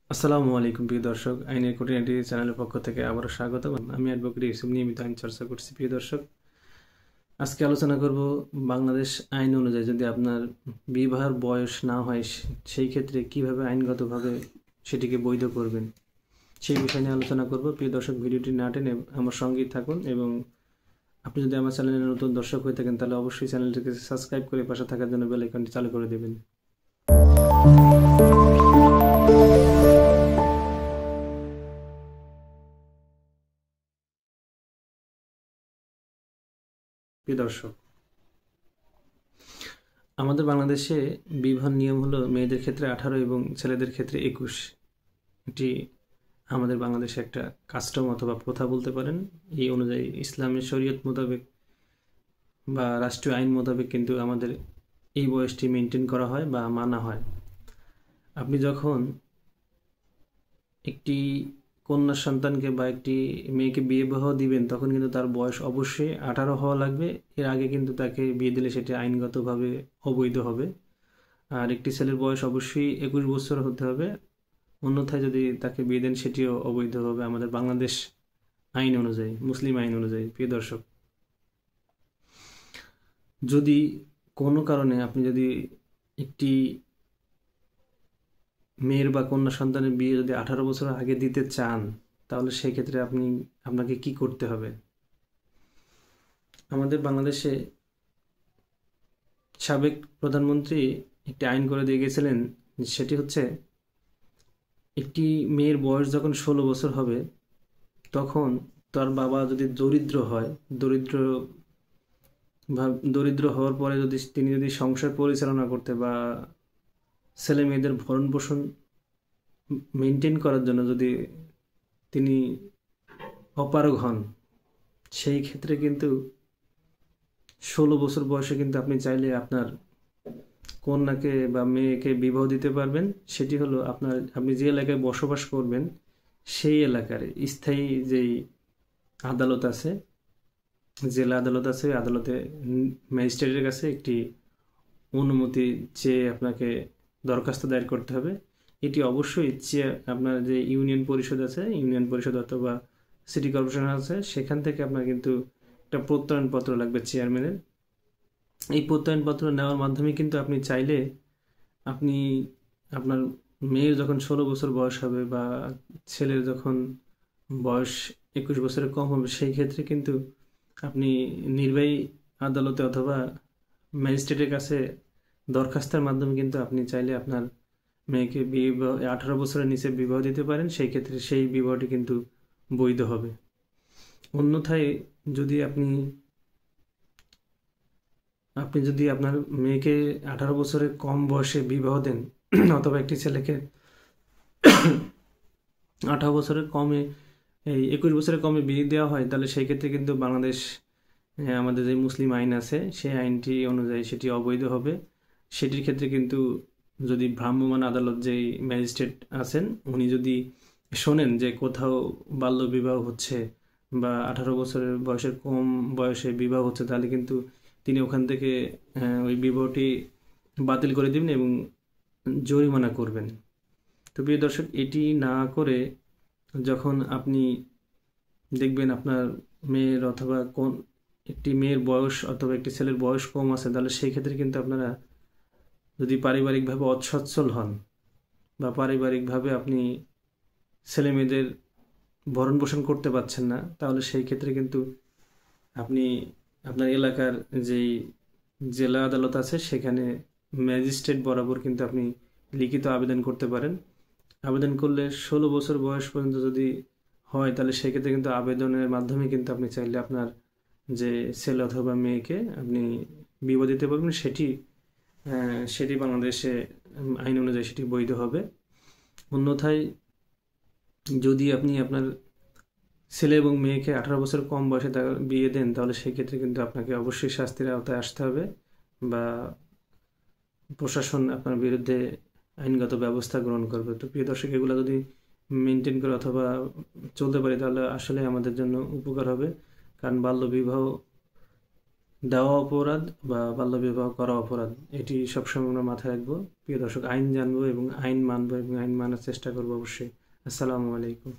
আসসালামু আলাইকুম প্রিয় দর্শক, আইনের খুঁটিনাটি চ্যানেলের পক্ষ থেকে আবারও স্বাগতম। আমি অ্যাডভোকেট ইউসুফ, নিয়মিত আইন চর্চা করছি। প্রিয় দর্শক, আজকে আলোচনা করব বাংলাদেশ আইন অনুযায়ী যদি আপনার বিবাহের বয়স না হয় সেই ক্ষেত্রে কিভাবে আইনগতভাবে সেটিকে বৈধ করবেন, সেই বিষয় নিয়ে আলোচনা করব। প্রিয় দর্শক, ভিডিওটি না টেনে আমার সঙ্গেই থাকুন এবং আপনি যদি আমার চ্যানেলের নতুন দর্শক হয়ে থাকেন তাহলে অবশ্যই চ্যানেলটিকে সাবস্ক্রাইব করে পাশে থাকার জন্য বেল আইকনটি চালু করে দেবেন। প্রিয় দর্শক, আমাদের বাংলাদেশে বিবাহ নিয়ম হলো মেয়েদের ক্ষেত্রে 18 এবং ছেলেদের ক্ষেত্রে 21। এটি আমাদের বাংলাদেশে একটা কাস্টম অথবা প্রথা বলতে পারেন। এই অনুযায়ী ইসলামের শরীয়ত মোতাবেক বা রাষ্ট্রীয় আইন মোতাবেক কিন্তু আমাদের এই বয়সটি মেনটেন করা হয় বা মানা হয়। আপনি যখন একটি কন্যা সন্তানকে বা একটি মেয়েকে বিবাহ দিবেন তখন কিন্তু তার বয়স অবশ্যই 18 হওয়া লাগবে। এর আগে কিন্তু তাকে বিয়ে দিলে সেটি আইনগতভাবে অবৈধ হবে। আর একটি ছেলের বয়স অবশ্যই 21 বছর হতে হবে, অন্যথায় যদি তাকে বিয়ে দেন সেটিও অবৈধ হবে আমাদের বাংলাদেশ আইন অনুযায়ী, মুসলিম আইন অনুযায়ী। প্রিয় দর্শক, যদি কোনো কারণে আপনি যদি একটি মেয়ের বা কন্যা সন্তানের বিয়ে যদি 18 বছর আগে দিতে চান তাহলে সেই ক্ষেত্রে আপনাকে কি করতে হবে? আমাদের বাংলাদেশে সাবেক প্রধানমন্ত্রী একটি আইন করে দিয়ে গেছিলেন, সেটি হচ্ছে একটি মেয়ের বয়স যখন 16 বছর হবে তখন তার বাবা যদি দরিদ্র হয়, দরিদ্র হওয়ার পরে যদি তিনি যদি সংসার পরিচালনা করতে বা ছেলে মেয়েদের ভরণ পোষণ মেনটেন করার জন্য যদি তিনি অপারগ হন, সেই ক্ষেত্রে কিন্তু 16 বছর বয়সে কিন্তু আপনি চাইলে আপনার কন্যাকে বা মেয়েকে বিবাহ দিতে পারবেন। সেটি হলো আপনি যে এলাকায় বসবাস করবেন সেই এলাকার স্থায়ী যেই আদালত আছে, জেলা আদালত আছে, ওই আদালতে ম্যাজিস্ট্রেটের কাছে একটি অনুমতি চেয়ে আপনাকে দরখাস্ত দায়ের করতে হবে। এটি অবশ্যই আপনার যে ইউনিয়ন পরিষদ আছে, ইউনিয়ন পরিষদ অথবা সিটি কর্পোরেশন আছে, সেখান থেকে আপনার কিন্তু একটা প্রত্যয়নপত্র লাগবে চেয়ারম্যানের। এই প্রত্যয়নপত্র নেওয়ার মাধ্যমে কিন্তু আপনি চাইলে আপনি আপনার মেয়ের যখন 16 বছর বয়স হবে বা ছেলের যখন বয়স 21 বছরের কম হবে সেই ক্ষেত্রে কিন্তু আপনি নির্বাহী আদালতে অথবা ম্যাজিস্ট্রেটের কাছে দরখাস্তের মাধ্যমে কিন্তু আপনি চাইলে আপনার মেয়েকে 18 বছরের নিচে বিবাহ দিতে পারেন। সেই ক্ষেত্রে সেই বিবাহটি কিন্তু বৈধ হবে। অন্যথায় যদি আপনি আপনি যদি আপনার মেয়েকে 18 বছরের কম বয়সে বিবাহ দেন অথবা একটি ছেলেকে 18 বছরের কমে 21 বছরের কমে বিয়ে দেওয়া হয় তাহলে সেই ক্ষেত্রে কিন্তু বাংলাদেশ আমাদের যে মুসলিম আইন আছে সেই আইনটি অনুযায়ী সেটি অবৈধ হবে। সেটির ক্ষেত্রে কিন্তু যদি ভ্রাম্যমাণ আদালত যেই ম্যাজিস্ট্রেট আছেন উনি যদি শোনেন যে কোথাও বাল্য বিবাহ হচ্ছে বা 18 বছরের বয়সের কম বয়সে বিবাহ হচ্ছে তাহলে কিন্তু তিনি ওখান থেকে ওই বিবাহটি বাতিল করে দিবেন এবং জরিমানা করবেন। তো প্রিয় দর্শক, এটি না করে যখন আপনি দেখবেন আপনার মেয়ের অথবা একটি মেয়ের বয়স অথবা একটি ছেলের বয়স কম আছে তাহলে সেই ক্ষেত্রে কিন্তু আপনারা যদি পারিবারিকভাবে অসচ্ছল হন বা পারিবারিকভাবে আপনি ছেলে মেয়েদের ভরণ পোষণ করতে পারছেন না তাহলে সেই ক্ষেত্রে কিন্তু আপনি আপনার এলাকার যেই জেলা আদালত আছে সেখানে ম্যাজিস্ট্রেট বরাবর কিন্তু আপনি লিখিত আবেদন করতে পারেন। আবেদন করলে 16 বছর বয়স পর্যন্ত যদি হয় তাহলে সেক্ষেত্রে কিন্তু আবেদনের মাধ্যমে কিন্তু আপনি চাইলে আপনার যে ছেলে অথবা মেয়েকে আপনি বিবাহ দিতে পারবেন। সেটি বাংলাদেশে আইন অনুযায়ী সেটি বৈধ হবে। অন্যথায় যদি আপনি আপনার ছেলে এবং মেয়েকে 18 বছর কম বয়সে বিয়ে দেন তাহলে সেই ক্ষেত্রে কিন্তু আপনাকে অবশ্যই শাস্তির আওতায় আসতে হবে বা প্রশাসন আপনার বিরুদ্ধে আইনগত ব্যবস্থা গ্রহণ করবে। তো প্রিয় দর্শক, এগুলো যদি মেনটেন করে অথবা চলতে পারি তাহলে আসলে আমাদের জন্য উপকার হবে। কারণ বাল্য বিবাহ দেওয়া অপরাধ বা বাল্যবিবাহ করা অপরাধ, এটি সবসময় আমরা মাথায় রাখবো। প্রিয় দর্শক, আইন জানবো এবং আইন মানবো এবং আইন মানার চেষ্টা করবো অবশ্যই। আসসালামু আলাইকুম।